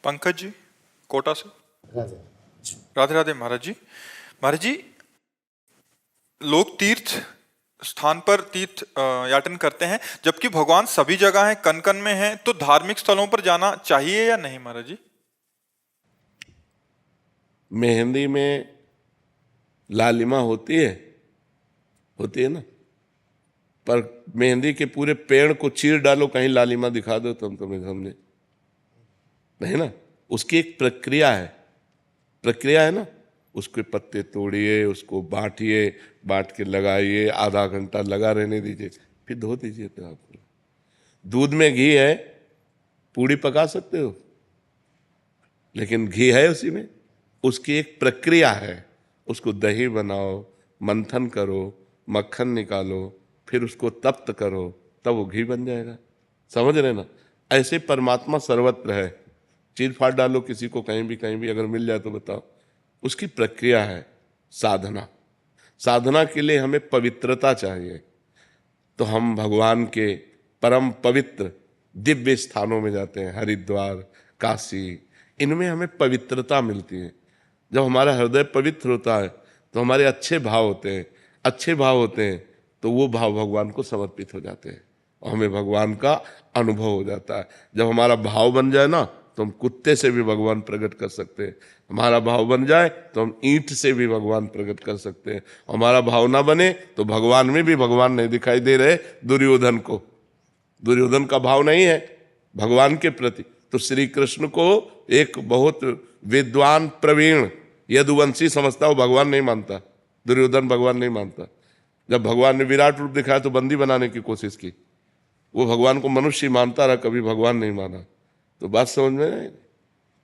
पंकज जी कोटा से। राधे राधे राधे महाराज जी। महाराज जी, लोग तीर्थ स्थान पर तीर्थ याटन करते हैं, जबकि भगवान सभी जगह हैं, कन कन में हैं, तो धार्मिक स्थलों पर जाना चाहिए या नहीं महाराज जी? मेहंदी में लालिमा होती है ना, पर मेहंदी के पूरे पेड़ को चीर डालो, कहीं लालिमा दिखा दो तुम तुम्हें समझे नहीं ना। उसकी एक प्रक्रिया है ना। उसके पत्ते तोड़िए, उसको बांटिए, बांट के लगाइए, आधा घंटा लगा रहने दीजिए, फिर धो दीजिए। तो आपको दूध में घी है, पूड़ी पका सकते हो, लेकिन घी है उसी में। उसकी एक प्रक्रिया है। उसको दही बनाओ, मंथन करो, मक्खन निकालो, फिर उसको तप्त करो, तब वो घी बन जाएगा। समझ रहे ना। ऐसे परमात्मा सर्वत्र है। चीर फाड़ डालो किसी को कहीं भी अगर मिल जाए तो बताओ। उसकी प्रक्रिया है साधना। साधना के लिए हमें पवित्रता चाहिए। तो हम भगवान के परम पवित्र दिव्य स्थानों में जाते हैं, हरिद्वार, काशी। इनमें हमें पवित्रता मिलती है। जब हमारा हृदय पवित्र होता है तो हमारे अच्छे भाव होते हैं, तो वो भाव भगवान को समर्पित हो जाते हैं और हमें भगवान का अनुभव हो जाता है। जब हमारा भाव बन जाए ना, तो हम कुत्ते से भी भगवान प्रकट कर सकते हैं। हमारा भाव बन जाए तो हम ईंट से भी भगवान प्रकट कर सकते हैं। हमारा भाव ना बने तो भगवान में भी भगवान नहीं दिखाई दे रहे। दुर्योधन का भाव नहीं है भगवान के प्रति, तो श्री कृष्ण को एक बहुत विद्वान प्रवीण यदुवंशी समझता, वो भगवान नहीं मानता। दुर्योधन भगवान नहीं मानता। जब भगवान ने विराट रूप दिखाया तो बंदी बनाने की कोशिश की। वो भगवान को मनुष्य मानता रहा, कभी भगवान नहीं माना। तो बात समझ में नहीं।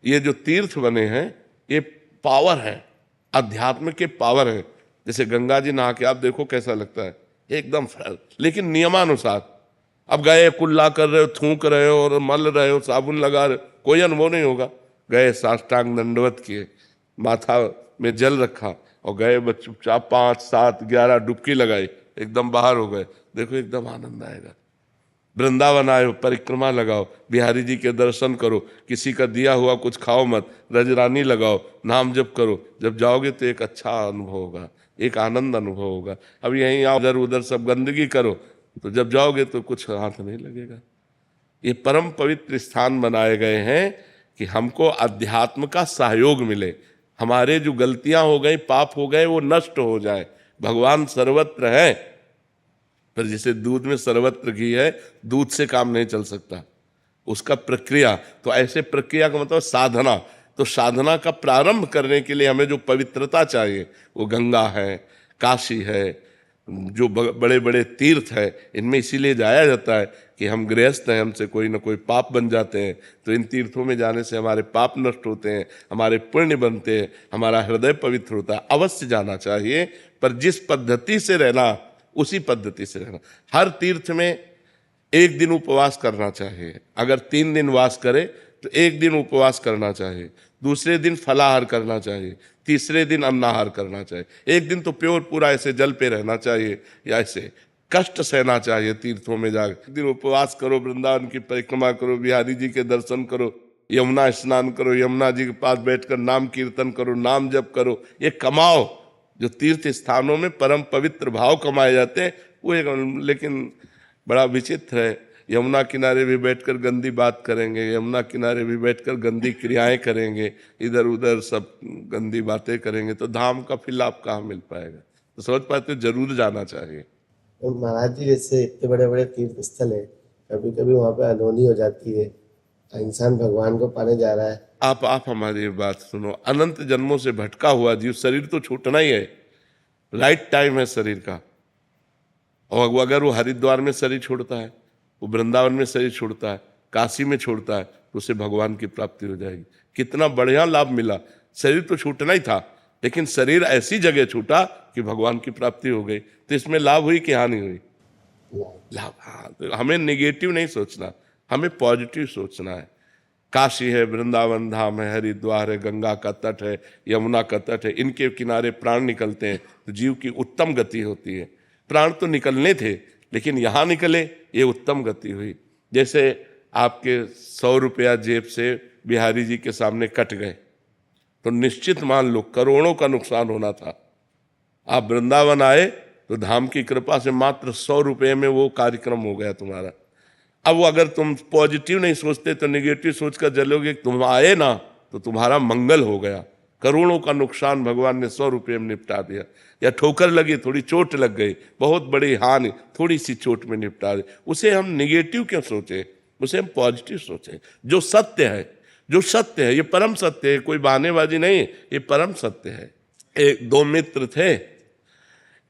ये जो तीर्थ बने हैं ये पावर है, अध्यात्म के पावर है। जैसे गंगा जी नहा के आप देखो कैसा लगता है, एकदम फ्रेश, लेकिन नियमानुसार। अब गए कुल्ला कर रहे हो, थूक रहे हो और मल रहे हो, साबुन लगा रहे हो, कोई अनुभव नहीं होगा। गए साष्टांग दंडवत किए, माथा में जल रखा और गए चुपचाप 5, 7, 11 डुबकी लगाई, एकदम बाहर हो गए, देखो एकदम आनंद आएगा। वृंदावन आए हो, परिक्रमा लगाओ, बिहारी जी के दर्शन करो, किसी का दिया हुआ कुछ खाओ मत, रजरानी लगाओ, नाम जप करो। जब जाओगे तो एक अच्छा अनुभव होगा, एक आनंद अनुभव होगा। अब यहीं आओ, इधर उधर सब गंदगी करो, तो जब जाओगे तो कुछ हाथ नहीं लगेगा। ये परम पवित्र स्थान बनाए गए हैं कि हमको अध्यात्म का सहयोग मिले, हमारे जो गलतियां हो गई, पाप हो गए, वो नष्ट हो जाए। भगवान सर्वत्र है, पर जैसे दूध में सर्वत्र घी है, दूध से काम नहीं चल सकता, उसका प्रक्रिया। तो ऐसे प्रक्रिया का मतलब साधना। तो साधना का प्रारंभ करने के लिए हमें जो पवित्रता चाहिए, वो गंगा है, काशी है, जो बड़े बड़े तीर्थ है, इनमें इसीलिए जाया जाता है कि हम गृहस्थ हैं, हमसे कोई ना कोई पाप बन जाते हैं। तो इन तीर्थों में जाने से हमारे पाप नष्ट होते हैं, हमारे पुण्य बनते हैं, हमारा हृदय पवित्र होता है। अवश्य जाना चाहिए, पर जिस पद्धति से रहना उसी पद्धति से रहना। हर तीर्थ में एक दिन उपवास करना चाहिए। अगर 3 दिन वास करे तो एक दिन उपवास करना चाहिए, दूसरे दिन फलाहार करना चाहिए, तीसरे दिन अन्नाहार करना चाहिए। एक दिन तो प्योर पूरा ऐसे जल पे रहना चाहिए, या ऐसे कष्ट सहना चाहिए तीर्थों में जाकर। एक दिन उपवास करो, वृंदावन की परिक्रमा करो, बिहारी जी के दर्शन करो, यमुना स्नान करो, यमुना जी के पास बैठकर नाम कीर्तन करो, नाम जप करो, ये कमाओ। जो तीर्थ स्थानों में परम पवित्र भाव कमाए जाते हैं वो एक, लेकिन बड़ा विचित्र है। यमुना किनारे भी बैठकर गंदी बात करेंगे, यमुना किनारे भी बैठकर गंदी क्रियाएं करेंगे, इधर उधर सब गंदी बातें करेंगे, तो धाम का फिर लाभ कहाँ मिल पाएगा। तो समझ पाते हो, जरूर जाना चाहिए। तो महाराज जी, जैसे इतने बड़े बड़े तीर्थ स्थल है, कभी कभी वहाँ पे अनहोनी हो जाती है, इंसान भगवान को पाने जा रहा है। आप हमारी बात सुनो। अनंत जन्मों से भटका हुआ जीव, शरीर तो छूटना ही है, राइट टाइम है शरीर का। और अगर वो हरिद्वार में शरीर छोड़ता है, वो वृंदावन में शरीर छोड़ता है, काशी में छोड़ता है, तो उसे भगवान की प्राप्ति हो जाएगी। कितना बढ़िया लाभ मिला। शरीर तो छूटना ही था, लेकिन शरीर ऐसी जगह छूटा कि भगवान की प्राप्ति हो गई। तो इसमें लाभ हुई कि हानि हुई? लाभ। हाँ, तो हमें नेगेटिव नहीं सोचना, हमें पॉजिटिव सोचना है। काशी है, वृंदावन धाम है, हरिद्वार है, गंगा का तट है, यमुना का तट है, इनके किनारे प्राण निकलते हैं तो जीव की उत्तम गति होती है। प्राण तो निकलने थे, लेकिन यहाँ निकले, ये उत्तम गति हुई। जैसे आपके 100 रुपया जेब से बिहारी जी के सामने कट गए तो निश्चित मान लो करोड़ों का नुकसान होना था। आप वृंदावन आए तो धाम की कृपा से मात्र 100 रुपये में वो कार्यक्रम हो गया तुम्हारा। अब अगर तुम पॉजिटिव नहीं सोचते तो निगेटिव सोचकर चलोगे, तुम आए ना तो तुम्हारा मंगल हो गया। करोड़ों का नुकसान भगवान ने 100 रुपये में निपटा दिया। या ठोकर लगी, थोड़ी चोट लग गई, बहुत बड़ी हानि थोड़ी सी चोट में निपटा दी। उसे हम निगेटिव क्यों सोचे, उसे हम पॉजिटिव सोचें। जो सत्य है, जो सत्य है, ये परम सत्य है, कोई बहानेबाजी नहीं, ये परम सत्य है। एक दो मित्र थे,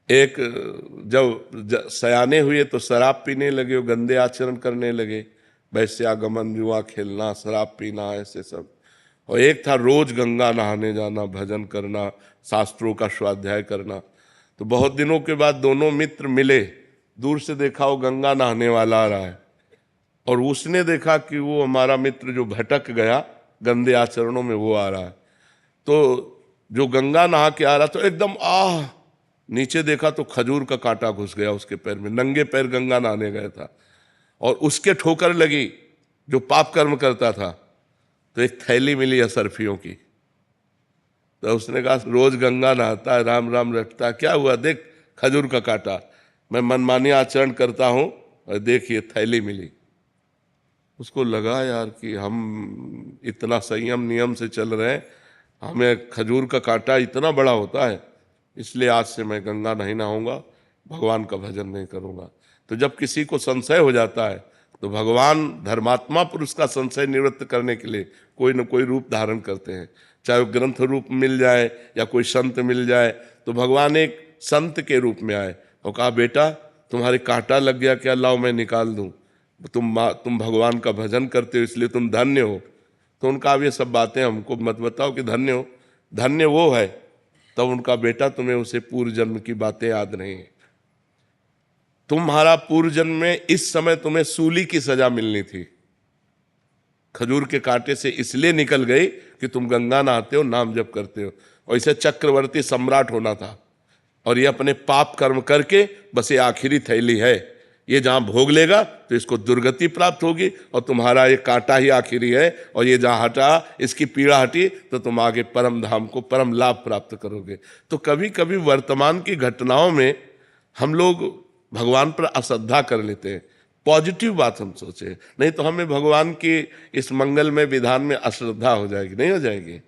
एक जब सयाने हुए तो शराब पीने लगे, गंदे आचरण करने लगे, वैश्यागमन, जुआ खेलना, शराब पीना, ऐसे सब। और एक था रोज गंगा नहाने जाना, भजन करना, शास्त्रों का स्वाध्याय करना। तो बहुत दिनों के बाद दोनों मित्र मिले, दूर से देखा वो गंगा नहाने वाला आ रहा है और उसने देखा कि वो हमारा मित्र जो भटक गया गंदे आचरणों में वो आ रहा है। तो जो गंगा नहा के आ रहा तो एकदम नीचे देखा तो खजूर का कांटा घुस गया उसके पैर में, नंगे पैर गंगा नहाने गया था और उसके ठोकर लगी जो पाप कर्म करता था। तो एक थैली मिली असरफियों की, तो उसने कहा रोज गंगा नहाता है, राम राम रटता है, क्या हुआ, देख खजूर का कांटा, मैं मनमानी आचरण करता हूं और देखिए थैली मिली। उसको लगा यार कि हम इतना संयम नियम से चल रहे हैं, हमें खजूर का कांटा इतना बड़ा होता है, इसलिए आज से मैं गंगा नहीं नहाऊंगा, भगवान का भजन नहीं करूंगा। तो जब किसी को संशय हो जाता है तो भगवान धर्मात्मा पुरुष का संशय निवृत्त करने के लिए कोई न कोई रूप धारण करते हैं। चाहे वो ग्रंथ रूप मिल जाए या कोई संत मिल जाए, तो भगवान एक संत के रूप में आए और कहा बेटा तुम्हारे कांटा लग गया क्या, लाओ मैं निकाल दूं, तुम भगवान का भजन करते हो इसलिए तुम धन्य हो। तो उनका अब ये सब बातें हमको मत बताओ कि धन्य हो, धन्य वो है। तब उनका बेटा तुम्हें उसे पूर्व जन्म की बातें याद नहीं है, तुम्हारा पूर्व जन्म में इस समय तुम्हें सूली की सजा मिलनी थी, खजूर के कांटे से इसलिए निकल गई कि तुम गंगा नहाते हो, नाम जप करते हो, और इसे चक्रवर्ती सम्राट होना था। और ये अपने पाप कर्म करके बस ये आखिरी थैली है, ये जहां भोग लेगा तो इसको दुर्गति प्राप्त होगी और तुम्हारा ये कांटा ही आखिरी है, और ये जहां हटा, इसकी पीड़ा हटी तो तुम आगे परम धाम को परम लाभ प्राप्त करोगे। तो कभी कभी वर्तमान की घटनाओं में हम लोग भगवान पर अश्रद्धा कर लेते हैं, पॉजिटिव बात हम सोचे, नहीं तो हमें भगवान की इस मंगल में विधान में अश्रद्धा हो जाएगी, नहीं हो जाएगी।